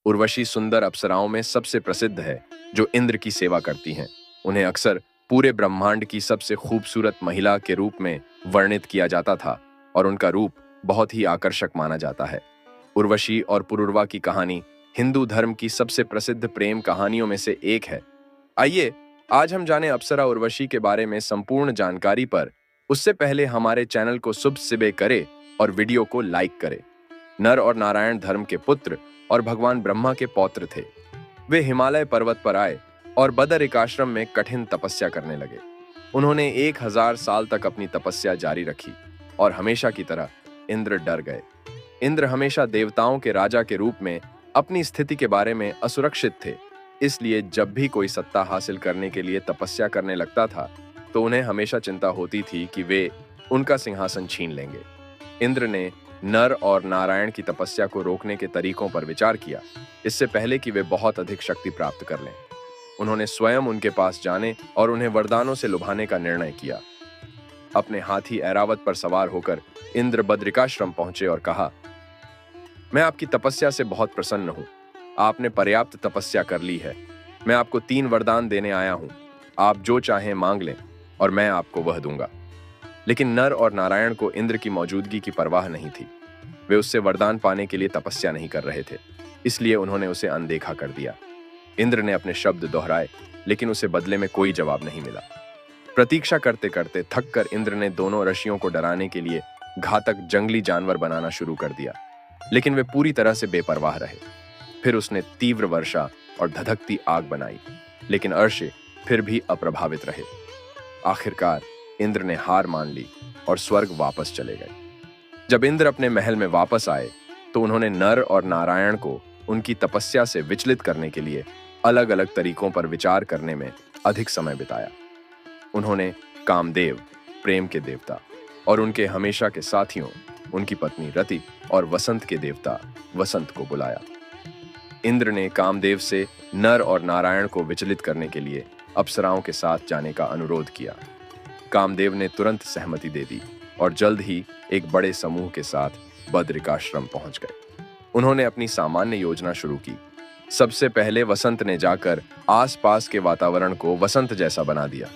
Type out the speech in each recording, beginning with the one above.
उर्वशी सुंदर अप्सराओं में सबसे प्रसिद्ध है जो इंद्र की सेवा करती हैं। उन्हें अक्सर पूरे ब्रह्मांड की सबसे खूबसूरत महिला के रूप में वर्णित किया जाता था और उनका रूप बहुत ही आकर्षक माना जाता है। उर्वशी और पुरुरवा की कहानी हिंदू धर्म की सबसे प्रसिद्ध प्रेम कहानियों में से एक है। आइए आज हम जाने अप्सरा उर्वशी के बारे में संपूर्ण जानकारी पर। उससे पहले हमारे चैनल को सब्सक्राइब करें और वीडियो को लाइक करें। नर और नारायण धर्म के पुत्र और भगवान ब्रह्मा के पौत्र थे। वे हिमालय पर्वत पर आए और बदरिक आश्रम में कठिन तपस्या करने लगे। उन्होंने 1000 साल तक अपनी तपस्या जारी रखी और हमेशा की तरह इंद्र डर गए। इंद्र हमेशा देवताओं के राजा के रूप में अपनी स्थिति के बारे में असुरक्षित थे, इसलिए जब भी कोई सत्ता हासिल करने के लिए तपस्या करने लगता था तो उन्हें हमेशा चिंता होती थी कि वे उनका सिंहासन छीन लेंगे। इंद्र ने नर और नारायण की तपस्या को रोकने के तरीकों पर विचार किया, इससे पहले कि वे बहुत अधिक शक्ति प्राप्त कर लें। उन्होंने स्वयं उनके पास जाने और उन्हें वरदानों से लुभाने का निर्णय किया। अपने हाथी ऐरावत पर सवार होकर इंद्र बद्रिकाश्रम पहुंचे और कहा, मैं आपकी तपस्या से बहुत प्रसन्न हूं। आपने पर्याप्त तपस्या कर ली है। मैं आपको 3 वरदान देने आया हूं। आप जो चाहें मांग लें और मैं आपको वह दूंगा। लेकिन नर और नारायण को इंद्र की मौजूदगी की परवाह नहीं थी। वे उससे वरदान पाने के लिए तपस्या नहीं कर रहे थे, इसलिए उन्होंने उसे अनदेखा कर दिया। इंद्र ने अपने शब्द दोहराए, लेकिन उसे बदले में कोई जवाब नहीं मिला। प्रतीक्षा करते करते थक कर इंद्र ने दोनों ऋषियों को डराने के लिए घातक जंगली जानवर बनाना शुरू कर दिया, लेकिन वे पूरी तरह से बेपरवाह रहे। फिर उसने तीव्र वर्षा और धधकती आग बनाई, लेकिन अर्षे फिर भी अप्रभावित रहे। आखिरकार इंद्र ने हार मान ली और स्वर्ग वापस चले गए। जब इंद्र अपने महल में वापस आए तो उन्होंने नर और नारायण को उनकी तपस्या से विचलित करने के लिए अलग अलग तरीकों पर विचार करने में अधिक समय बिताया। उन्होंने कामदेव, प्रेम के देवता, और उनके हमेशा के साथियों, उनकी पत्नी रति और वसंत के देवता वसंत को बुलाया। इंद्र ने कामदेव से नर और नारायण को विचलित करने के लिए अप्सराओं के साथ जाने का अनुरोध किया। कामदेव ने तुरंत सहमति दे दी और जल्द ही एक बड़े समूह के साथ बद्रिकाश्रम पहुंच गए। उन्होंने अपनी सामान्य योजना शुरू की। सबसे पहले वसंत ने जाकर आसपास के वातावरण को वसंत जैसा बना दिया।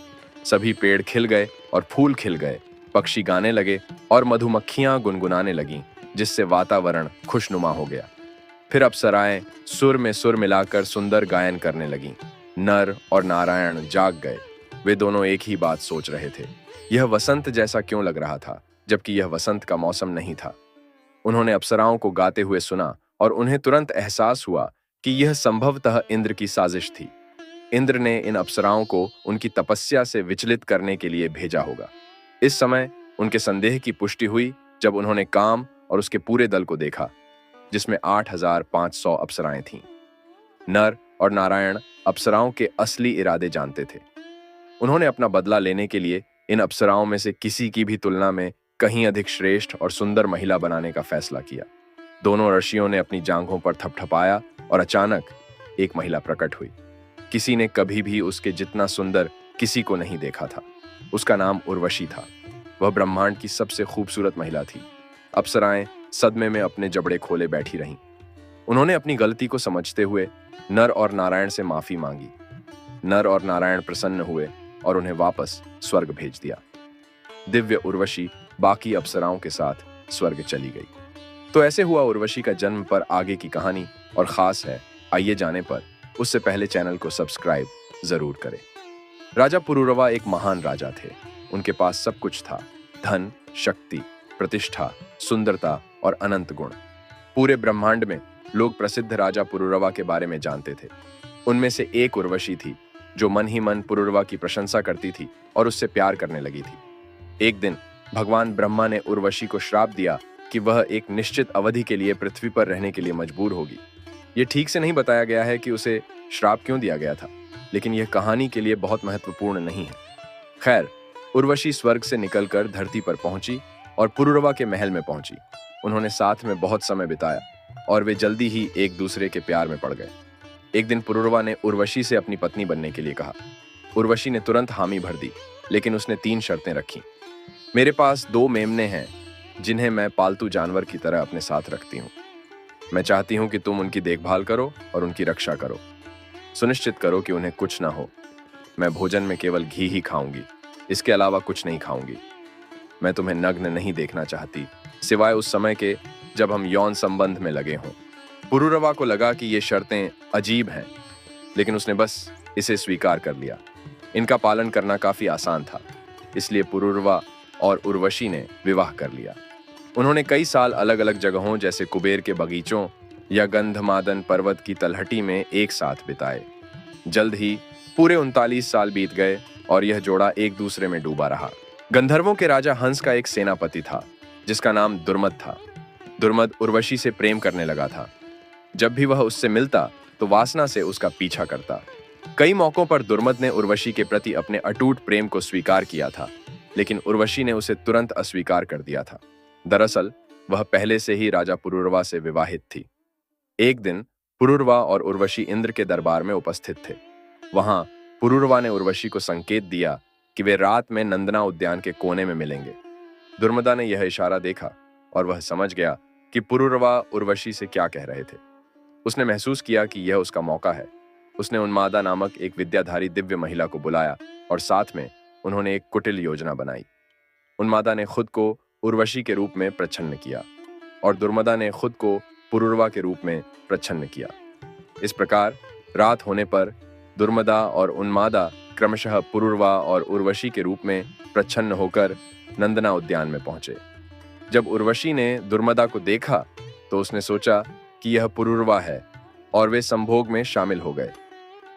सभी पेड़ खिल गए और फूल खिल गए, पक्षी गाने लगे और मधुमक्खियां गुनगुनाने लगीं, जिससे वातावरण खुशनुमा हो गया। फिर अप्सराएं सुर में सुर मिलाकर सुंदर गायन करने लगीं। नर और नारायण जाग गए। वे दोनों एक ही बात सोच रहे थे, यह वसंत जैसा क्यों लग रहा था, जबकि यह वसंत का मौसम नहीं था। उन्होंने अप्सराओं को गाते हुए सुना और उन्हें तुरंत एहसास हुआ कि यह संभवतः इंद्र की साजिश थी। इंद्र ने इन अप्सराओं को उनकी तपस्या से विचलित करने के लिए भेजा होगा। इस समय उनके संदेह की पुष्टि हुई जब उन्होंने काम और उसके पूरे दल को देखा, जिसमें 8500 अप्सराएं थीं। नर और नारायण अप्सराओं के असली इरादे जानते थे। उन्होंने अपना बदला लेने के लिए इन अप्सराओं में से किसी की भी तुलना में कहीं अधिक श्रेष्ठ और सुंदर महिला बनाने का फैसला किया। दोनों ऋषियों ने अपनी जांघों पर थपथपाया और अचानक एक महिला प्रकट हुई। किसी ने कभी भी उसके जितना सुंदर किसी को नहीं देखा था। उसका नाम उर्वशी था। वह ब्रह्मांड की सबसे खूबसूरत महिला थी। अप्सराएं सदमे में अपने जबड़े खोले बैठी रहीं। उन्होंने अपनी गलती को समझते हुए नर और नारायण से माफी मांगी। नर और नारायण प्रसन्न हुए और उन्हें वापस स्वर्ग भेज दिया। दिव्य उर्वशी बाकी अप्सराओं के साथ स्वर्ग चली गई। तो ऐसे हुआ उर्वशी का जन्म पर आगे की कहानी और खास है। आइए जाने पर उससे पहले चैनल को सब्सक्राइब जरूर करें। राजा पुरुरवा एक महान राजा थे। उनके पास सब कुछ था, धन, शक्ति, प्रतिष्ठा, सुंदरता और अनंत गुण। पूरे ब्रह्मांड में लोग प्रसिद्ध राजा पुरुरवा के बारे में जानते थे। उनमें से एक उर्वशी थी जो मन ही मन पुरुरवा की प्रशंसा करती थी और उससे प्यार करने लगी थी। एक दिन भगवान ब्रह्मा ने उर्वशी को श्राप दिया कि वह एक निश्चित अवधि के लिए पृथ्वी पर रहने के लिए मजबूर होगी। यह ठीक से नहीं बताया गया है कि उसे श्राप क्यों दिया गया था, लेकिन यह कहानी के लिए बहुत महत्वपूर्ण नहीं है। खैर, उर्वशी स्वर्ग से निकलकर धरती पर पहुंची और पुरुरवा के महल में पहुंची। उन्होंने साथ में बहुत समय बिताया और वे जल्दी ही एक दूसरे के प्यार में पड़ गए। एक दिन पुरुरवा ने उर्वशी से अपनी पत्नी बनने के लिए कहा। उर्वशी ने तुरंत हामी भर दी, लेकिन उसने 3 शर्तें रखी। मेरे पास 2 मेमने हैं जिन्हें मैं पालतू जानवर की तरह अपने साथ रखती हूँ। मैं चाहती हूँ कि तुम उनकी देखभाल करो और उनकी रक्षा करो। सुनिश्चित करो कि उन्हें कुछ ना हो। मैं भोजन में केवल घी ही खाऊंगी, इसके अलावा कुछ नहीं खाऊंगी। मैं तुम्हें नग्न नहीं देखना चाहती, सिवाय उस समय के जब हम यौन संबंध में लगे हों। पुरुरवा को लगा कि ये शर्तें अजीब हैं, लेकिन उसने बस इसे स्वीकार कर लिया। इनका पालन करना काफी आसान था, इसलिए पुरुरवा और उर्वशी ने विवाह कर लिया। उन्होंने कई साल अलग अलग जगहों जैसे कुबेर के बगीचों या गंधमादन पर्वत की तलहटी में एक साथ बिताए। जल्द ही पूरे 39 साल बीत गए और यह जोड़ा एक दूसरे में डूबा रहा। गंधर्वों के राजा हंस का एक सेनापति था जिसका नाम दुर्मद था। दुर्मद उर्वशी से प्रेम करने लगा था। जब भी वह उससे मिलता तो वासना से उसका पीछा करता। कई मौकों पर दुर्मद ने उर्वशी के प्रति अपने अटूट प्रेम को स्वीकार किया था, लेकिन उर्वशी ने उसे तुरंत अस्वीकार कर दिया था। दरअसल वह पहले से ही राजा पुरुरवा से विवाहित थी। एक दिन पुरुरवा और उर्वशी इंद्र के दरबार में उपस्थित थे। वहां पुरुरवा ने उर्वशी को संकेत दिया कि वे रात में नंदना उद्यान के कोने में मिलेंगे। दुर्मदा ने यह इशारा देखा और वह समझ गया कि पुरुरवा उर्वशी से क्या कह रहे थे। उसने महसूस किया कि यह उसका मौका है। उसने उन्मादा नामक एक विद्याधारी दिव्य महिला को बुलाया और साथ में उन्होंने एक कुटिल योजना बनाई। उन्मादा ने खुद को उर्वशी के रूप में प्रच्छन्न किया और दुर्मदा ने खुद को पुरुरवा के रूप में प्रच्छन्न किया। इस प्रकार रात होने पर दुर्मदा और उन्मादा क्रमशः पुरुरवा और उर्वशी के रूप में प्रच्छन्न होकर नंदना उद्यान में पहुंचे। जब उर्वशी ने दुर्मदा को देखा तो उसने सोचा कि यह पुरुरवा है और वे संभोग में शामिल हो गए।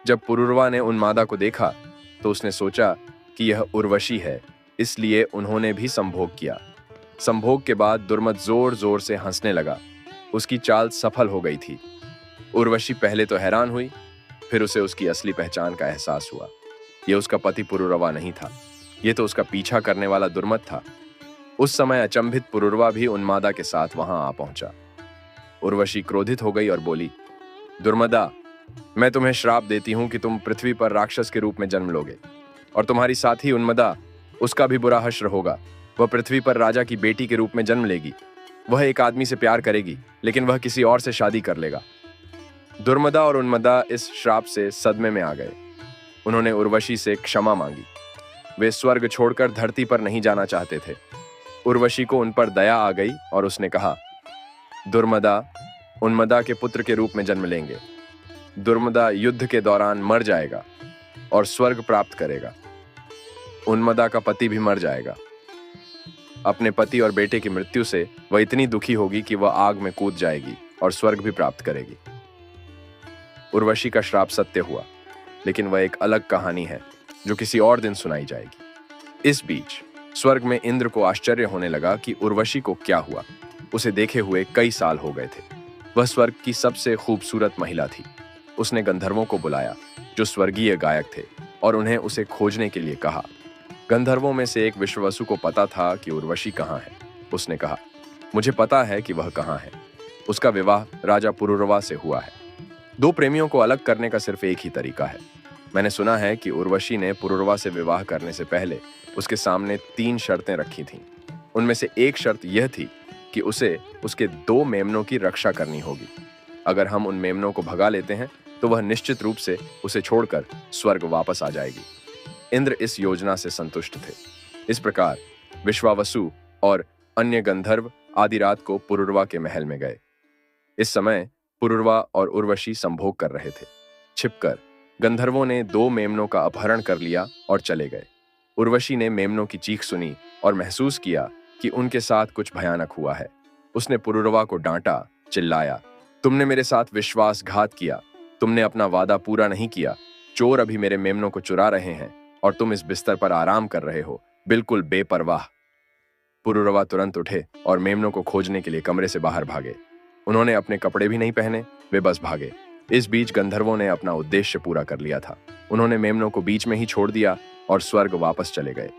जब पुरुरवा ने उन्मादा को देखा तो उसने सोचा कि यह उर्वशी है, इसलिए उन्होंने भी संभोग किया। संभोग के बाद दुर्मद जोर जोर से हंसने लगा। उसकी चाल सफल हो गई थी। उर्वशी पहले तो हैरान हुई, फिर उसे उसकी असली पहचान का एहसास हुआ। यह उसका पति पुरुरवा नहीं था, यह तो उसका पीछा करने वाला दुर्मद था। उस समय अचंभित पुरुरवा भी उन्मादा के साथ वहां आ पहुंचा। उर्वशी क्रोधित हो गई और बोली, दुर्मदा, मैं तुम्हें श्राप देती हूं कि तुम पृथ्वी पर राक्षस के रूप में जन्म लोगे और तुम्हारी साथी उन्मदा, उसका भी बुरा हश्र होगा। वह पृथ्वी पर राजा की बेटी के रूप में जन्म लेगी। वह एक आदमी से प्यार करेगी, लेकिन वह किसी और से शादी कर लेगा। दुर्मदा और उन्मदा इस श्राप से सदमे में आ गए। उन्होंने उर्वशी से क्षमा मांगी। वे स्वर्ग छोड़कर धरती पर नहीं जाना चाहते थे। उर्वशी को उन पर दया आ गई और उसने कहा, दुर्मदा उन्मदा के पुत्र के रूप में जन्म लेंगे। दुर्मदा युद्ध के दौरान मर जाएगा और स्वर्ग प्राप्त करेगा। उन्मदा का पति भी मर जाएगा। अपने पति और बेटे की मृत्यु से वह इतनी दुखी होगी कि वह आग में कूद जाएगी और स्वर्ग भी प्राप्त करेगी। उर्वशी का श्राप सत्य हुआ, लेकिन वह एक अलग कहानी है जो किसी और दिन सुनाई जाएगी। इस बीच स्वर्ग में इंद्र को आश्चर्य होने लगा कि उर्वशी को क्या हुआ। उसे देखे हुए कई साल हो गए थे। वह स्वर्ग की सबसे खूबसूरत महिला थी। उसने गंधर्वों को बुलाया जो स्वर्गीय गायक थे और उन्हें उसे खोजने के लिए कहा। गंधर्वों में से एक विश्ववसु को पता था कि उर्वशी कहाँ है। उसने कहा, मुझे पता है कि वह कहाँ है। उसका विवाह राजा पुरुरवा से हुआ है। दो प्रेमियों को अलग करने का सिर्फ एक ही तरीका है। मैंने सुना है कि उर्वशी ने पुरुरवा से विवाह करने से पहले उसके सामने 3 शर्तें रखी थीं। उनमें से एक शर्त यह थी कि उसे उसके 2 मेमनों की रक्षा करनी होगी। अगर हम उन मेमनों को भगा लेते हैं तो वह निश्चित रूप से उसे छोड़कर स्वर्ग वापस आ जाएगी। इंद्र इस योजना से संतुष्ट थे। इस प्रकार विश्वावसु और अन्य गंधर्व आधी रात को पुरुरवा के महल में गए। इस समय पुरुरवा और उर्वशी संभोग कर रहे थे। छिपकर गंधर्वों ने 2 मेमनों का अपहरण कर लिया और चले गए। उर्वशी ने मेमनों की चीख सुनी और महसूस किया कि उनके साथ कुछ भयानक हुआ है। उसने पुरुरवा को डांटा, चिल्लाया, तुमने मेरे साथ विश्वासघात किया। तुमने अपना वादा पूरा नहीं किया। चोर अभी मेरे मेमनों को चुरा रहे हैं और तुम इस बिस्तर पर आराम कर रहे हो, बिल्कुल बेपरवाह। पुरुरवा तुरंत उठे और मेमनों को खोजने के लिए कमरे से बाहर भागे। उन्होंने अपने कपड़े भी नहीं पहने, वे बस भागे। इस बीच गंधर्वों ने अपना उद्देश्य पूरा कर लिया था। उन्होंने मेमनों को बीच में ही छोड़ दिया और स्वर्ग वापस चले गए।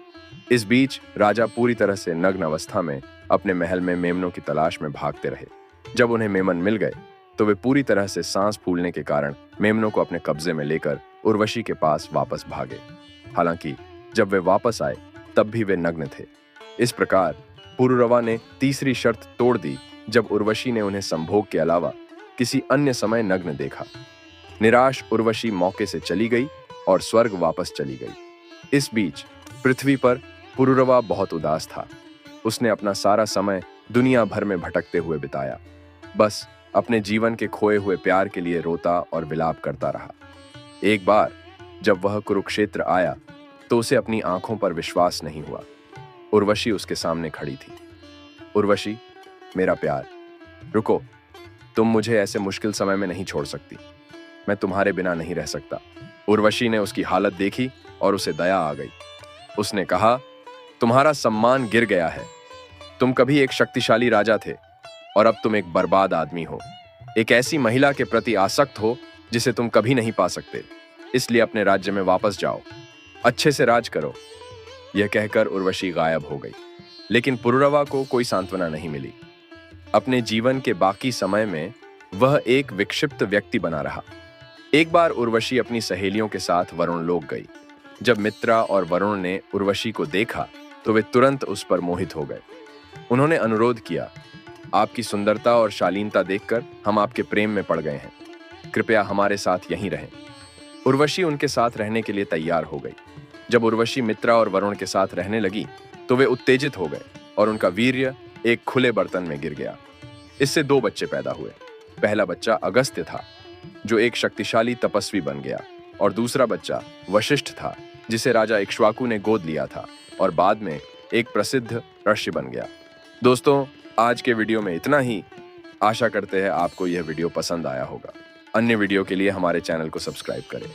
इस बीच राजा पूरी तरह से नग्न अवस्था में अपने महल में मेमनों की तलाश में भागते रहे। जब उन्हें मेमन मिल गए तो वे पूरी तरह से सांस फूलने के कारण मेमनों को अपने कब्जे में लेकर उर्वशी के पास वापस भागे। हालांकि जब वे वापस आए तब भी वे नग्न थे। इस प्रकार पुरुरवा ने तीसरी शर्त तोड़ दी जब उर्वशी ने उन्हें संभोग के अलावा किसी अन्य समय नग्न देखा। निराश उर्वशी मौके से चली गई और स्वर्ग वापस चली गई। इस बीच पृथ्वी पर पुरुरवा बहुत उदास था। उसने अपना सारा समय दुनिया भर में भटकते हुए बिताया, बस अपने जीवन के खोए हुए प्यार के लिए रोता और विलाप करता रहा। एक बार जब वह कुरुक्षेत्र आया तो उसे अपनी आंखों पर विश्वास नहीं हुआ। उर्वशी उसके सामने खड़ी थी। उर्वशी, मेरा प्यार, रुको, तुम मुझे ऐसे मुश्किल समय में नहीं छोड़ सकती। मैं तुम्हारे बिना नहीं रह सकता। उर्वशी ने उसकी हालत देखी और उसे दया आ गई। उसने कहा, तुम्हारा सम्मान गिर गया है। तुम कभी एक शक्तिशाली राजा थे और अब तुम एक बर्बाद आदमी हो। एक ऐसी महिला के प्रति आसक्त हो जिसे तुम कभी नहीं पा सकते। इसलिए अपने राज्य में वापस जाओ, अच्छे से राज करो। यह कहकर उर्वशी गायब हो गई। लेकिन पुरुरवा को कोई सांत्वना नहीं मिली। अपने जीवन के बाकी समय में वह एक विक्षिप्त व्यक्ति बना रहा। एक बार उर्वशी अपनी सहेलियों के साथ वरुण लोक गई। जब मित्रा और वरुण ने उर्वशी को देखा तो वे तुरंत उस पर मोहित हो गए। उन्होंने अनुरोध किया, आपकी सुंदरता और शालीनता देखकर हम आपके प्रेम में पड़ गए हैं। कृपया हमारे साथ यहीं रहें। उर्वशी उनके साथ रहने के लिए तैयार हो गई। जब उर्वशी मित्रा और वरुण के साथ रहने लगी तो वे उत्तेजित हो गए और उनका वीर्य एक खुले बर्तन में गिर गया। इससे 2 बच्चे पैदा हुए। पहला बच्चा अगस्त्य था, जो एक शक्तिशाली तपस्वी बन गया, और दूसरा बच्चा वशिष्ठ था, जिसे राजा इक्ष्वाकु ने गोद लिया था और बाद में एक प्रसिद्ध ऋषि बन गया। दोस्तों, आज के वीडियो में इतना ही। आशा करते हैं आपको यह वीडियो पसंद आया होगा। अन्य वीडियो के लिए हमारे चैनल को सब्सक्राइब करें।